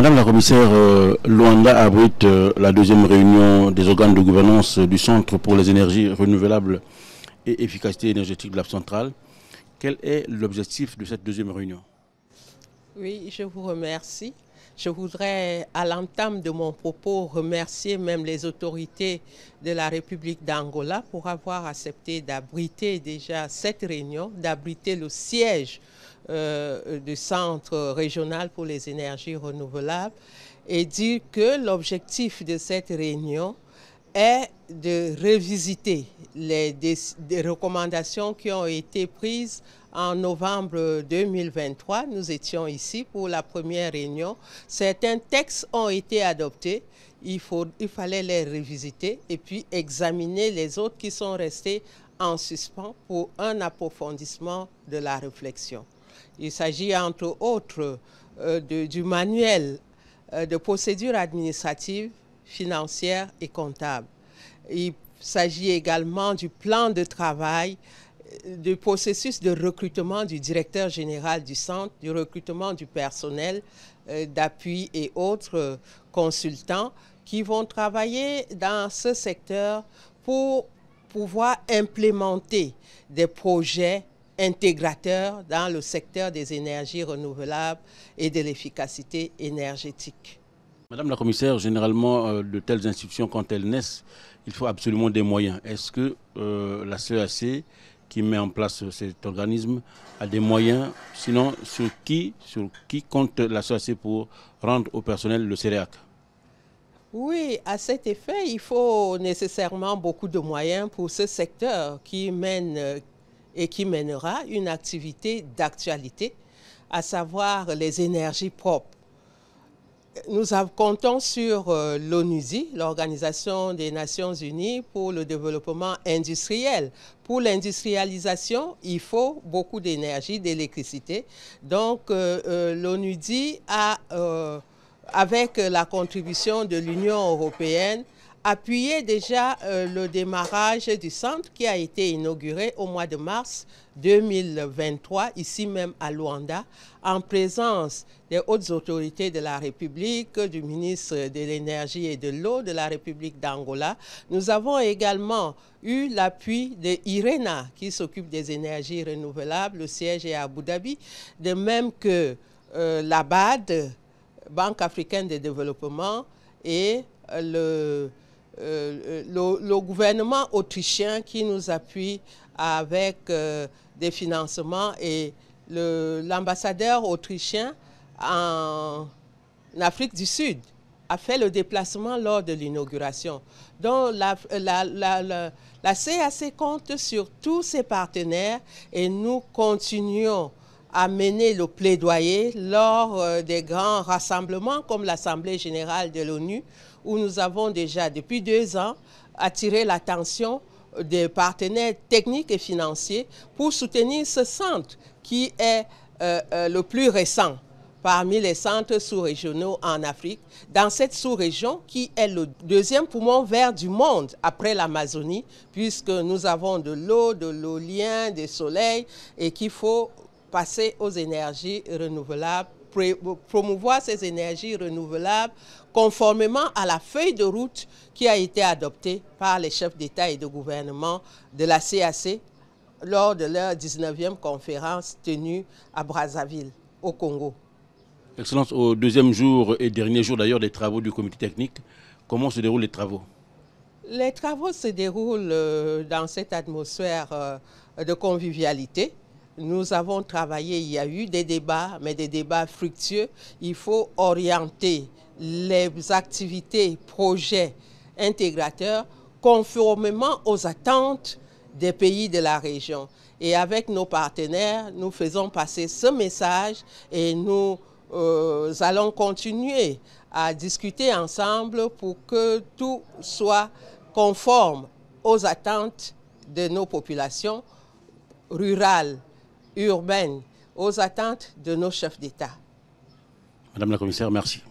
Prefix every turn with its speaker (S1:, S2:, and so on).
S1: Madame la commissaire, Luanda abrite la deuxième réunion des organes de gouvernance du Centre pour les énergies renouvelables et efficacité énergétique de l'Afrique centrale. Quel est l'objectif de cette deuxième réunion?
S2: Oui, je vous remercie. Je voudrais, à l'entame de mon propos, remercier même les autorités de la République d'Angola pour avoir accepté d'abriter déjà cette réunion, d'abriter le siège du Centre régional pour les énergies renouvelables et dire que l'objectif de cette réunion est de revisiter des recommandations qui ont été prises en novembre 2023. Nous étions ici pour la première réunion. Certains textes ont été adoptés. Il fallait les revisiter et puis examiner les autres qui sont restés en suspens pour un approfondissement de la réflexion. Il s'agit entre autres du manuel de procédure administrative, financière et comptable. Il s'agit également du plan de travail, du processus de recrutement du directeur général du centre, du recrutement du personnel d'appui et autres consultants qui vont travailler dans ce secteur pour pouvoir implémenter des projets intégrateurs dans le secteur des énergies renouvelables et de l'efficacité énergétique.
S1: Madame la commissaire, généralement, de telles institutions, quand elles naissent, il faut absolument des moyens. Est-ce que la CEAC, qui met en place cet organisme, a des moyens? Sinon, sur qui compte la CEAC pour rendre au personnel le CEREAC?
S2: Oui, à cet effet, il faut nécessairement beaucoup de moyens pour ce secteur qui mène et qui mènera une activité d'actualité, à savoir les énergies propres. Nous comptons sur l'ONUSI, l'Organisation des Nations Unies pour le développement industriel. Pour l'industrialisation, il faut beaucoup d'énergie, d'électricité. Donc, l'ONUSI a, avec la contribution de l'Union européenne, appuyé déjà le démarrage du centre qui a été inauguré au mois de mars 2023, ici même à Luanda, en présence des hautes autorités de la République, du ministre de l'Énergie et de l'Eau de la République d'Angola. Nous avons également eu l'appui de IRENA qui s'occupe des énergies renouvelables, le siège est à Abu Dhabi, de même que la BAD, Banque africaine de développement, et le gouvernement autrichien qui nous appuie avec des financements et l'ambassadeur autrichien en Afrique du Sud a fait le déplacement lors de l'inauguration. Donc la CAC compte sur tous ses partenaires et nous continuons à mener le plaidoyer lors des grands rassemblements comme l'Assemblée générale de l'ONU, où nous avons déjà depuis 2 ans attiré l'attention des partenaires techniques et financiers pour soutenir ce centre qui est le plus récent parmi les centres sous-régionaux en Afrique, dans cette sous-région qui est le deuxième poumon vert du monde après l'Amazonie, puisque nous avons de l'eau, de l'éolien, du soleil, et qu'il faut passer aux énergies renouvelables, promouvoir ces énergies renouvelables conformément à la feuille de route qui a été adoptée par les chefs d'État et de gouvernement de la CAC lors de leur 19e conférence tenue à Brazzaville, au Congo.
S1: Excellence, au deuxième jour et dernier jour d'ailleurs des travaux du comité technique, comment se déroulent les travaux?
S2: Les travaux se déroulent dans cette atmosphère de convivialité. Nous avons travaillé, il y a eu des débats, mais des débats fructueux. Il faut orienter les activités, projets intégrateurs conformément aux attentes des pays de la région. Et avec nos partenaires, nous faisons passer ce message et nous allons continuer à discuter ensemble pour que tout soit conforme aux attentes de nos populations rurales, urbaines, aux attentes de nos chefs d'État.
S1: Madame la commissaire, merci.